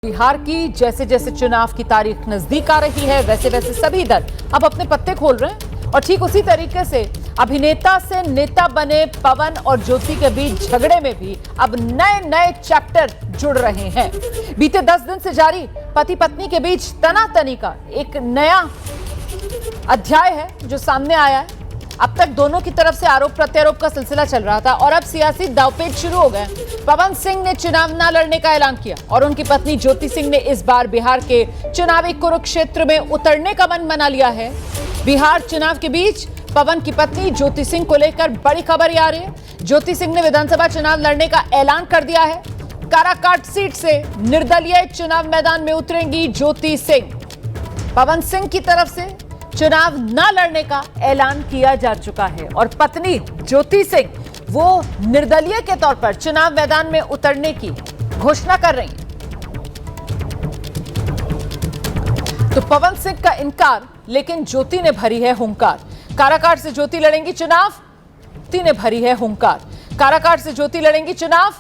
बिहार की जैसे जैसे चुनाव की तारीख नजदीक आ रही है वैसे वैसे सभी दल अब अपने पत्ते खोल रहे हैं और ठीक उसी तरीके से अभिनेता से नेता बने पवन और ज्योति के बीच झगड़े में भी अब नए नए चैप्टर जुड़ रहे हैं। बीते 10 दिन से जारी पति पत्नी के बीच तनातनी का एक नया अध्याय है जो सामने आया है। अब तक दोनों की तरफ से आरोप प्रत्यारोप का सिलसिला चल रहा था और अब सियासी दांवपेच शुरू हो गए। पवन सिंह ने चुनाव न लड़ने का ऐलान किया और उनकी पत्नी ज्योति सिंह ने इस बार बिहार के चुनावी कुरुक्षेत्र में उतरने का मन बना लिया है। बिहार चुनाव के बीच पवन की पत्नी ज्योति सिंह को लेकर बड़ी खबर आ रही है। ज्योति सिंह ने विधानसभा चुनाव लड़ने का ऐलान कर दिया है। काराकाट सीट से निर्दलीय चुनाव मैदान में उतरेंगी ज्योति सिंह। पवन सिंह की तरफ से चुनाव न लड़ने का ऐलान किया जा चुका है और पत्नी ज्योति सिंह वो निर्दलीय के तौर पर चुनाव मैदान में उतरने की घोषणा कर रही हैं। तो पवन सिंह का इनकार, लेकिन ज्योति ने भरी है हुंकार। काराकाट से ज्योति लड़ेंगी चुनाव, ज्योति ने भरी है हुंकार। काराकाट से ज्योति लड़ेंगी चुनाव,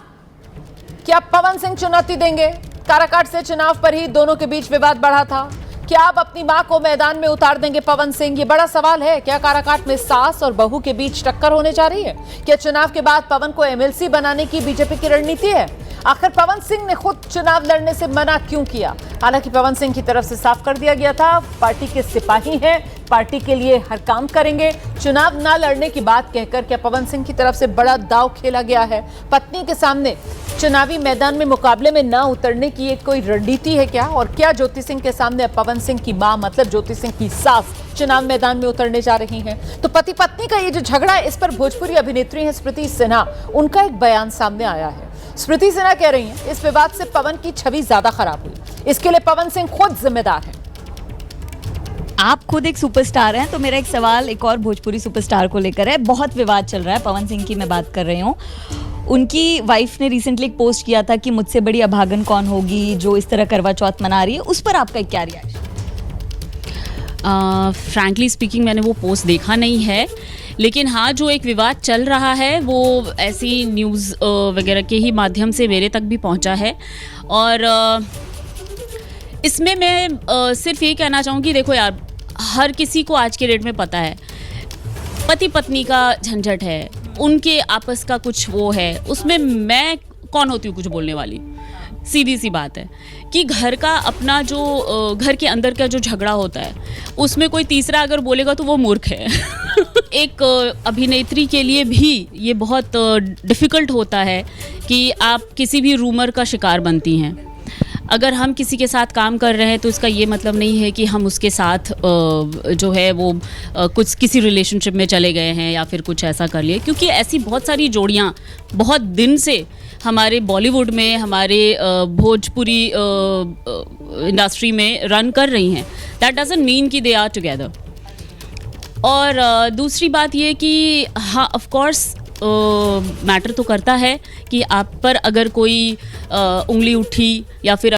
क्या पवन सिंह चुनौती देंगे? काराकाट से चुनाव पर ही दोनों के बीच विवाद बढ़ा था। क्या आप अपनी मां को मैदान में उतार देंगे पवन सिंह? ये बड़ा सवाल है। क्या काराकाट में सास और बहू के बीच टक्कर होने जा रही है? क्या चुनाव के बाद पवन को एमएलसी बनाने की बीजेपी की रणनीति है? आखिर पवन सिंह ने खुद चुनाव लड़ने से मना क्यों किया? हालांकि पवन सिंह की तरफ से साफ कर दिया गया था, पार्टी के सिपाही हैं, पार्टी के लिए हर काम करेंगे। चुनाव ना लड़ने की बात कहकर क्या पवन सिंह की तरफ से बड़ा दांव खेला गया है? पत्नी के सामने चुनावी मैदान में मुकाबले में ना उतरने की एक कोई रणनीति है क्या? और क्या ज्योति सिंह के सामने पवन सिंह की मां मतलब ज्योति सिंह की सास चुनाव मैदान में उतरने जा रही हैं? तो पति पत्नी का ये जो झगड़ा है, इस पर भोजपुरी अभिनेत्री है स्मृति सिन्हा, उनका एक बयान सामने आया है। स्मृति सिन्हा कह रही हैं इस विवाद से पवन की छवि ज्यादा खराब हुई, इसके लिए पवन सिंह खुद जिम्मेदार है। आप खुद एक सुपरस्टार हैं, तो मेरा एक सवाल एक और भोजपुरी सुपरस्टार को लेकर है। बहुत विवाद चल रहा है, पवन सिंह की मैं बात कर रही हूँ। उनकी वाइफ ने रिसेंटली एक पोस्ट किया था कि मुझसे बड़ी अभागन कौन होगी जो इस तरह करवा चौथ मना रही है। उस पर आपका क्या रिएक्शन? फ्रैंकली स्पीकिंग मैंने वो पोस्ट देखा नहीं है, लेकिन हाँ, जो एक विवाद चल रहा है वो ऐसी न्यूज़ वगैरह के ही माध्यम से मेरे तक भी पहुँचा है। और इसमें मैं सिर्फ ये कहना चाहूँगी, देखो यार, हर किसी को आज के डेट में पता है पति पत्नी का झंझट है, उनके आपस का कुछ वो है, उसमें मैं कौन होती हूँ कुछ बोलने वाली? सीधी सी बात है कि घर का अपना जो घर के अंदर का जो झगड़ा होता है उसमें कोई तीसरा अगर बोलेगा तो वो मूर्ख है। एक अभिनेत्री के लिए भी ये बहुत डिफ़िकल्ट होता है कि आप किसी भी रूमर का शिकार बनती हैं। अगर हम किसी के साथ काम कर रहे हैं तो इसका ये मतलब नहीं है कि हम उसके साथ जो है वो कुछ किसी रिलेशनशिप में चले गए हैं या फिर कुछ ऐसा कर लिए, क्योंकि ऐसी बहुत सारी जोड़ियाँ बहुत दिन से हमारे बॉलीवुड में, हमारे भोजपुरी इंडस्ट्री में रन कर रही हैं। दैट डजंट मीन कि दे आर टुगेदर। और दूसरी बात ये कि हाँ, ऑफ कोर्स मैटर तो करता है कि आप पर अगर कोई उंगली उठी या फिर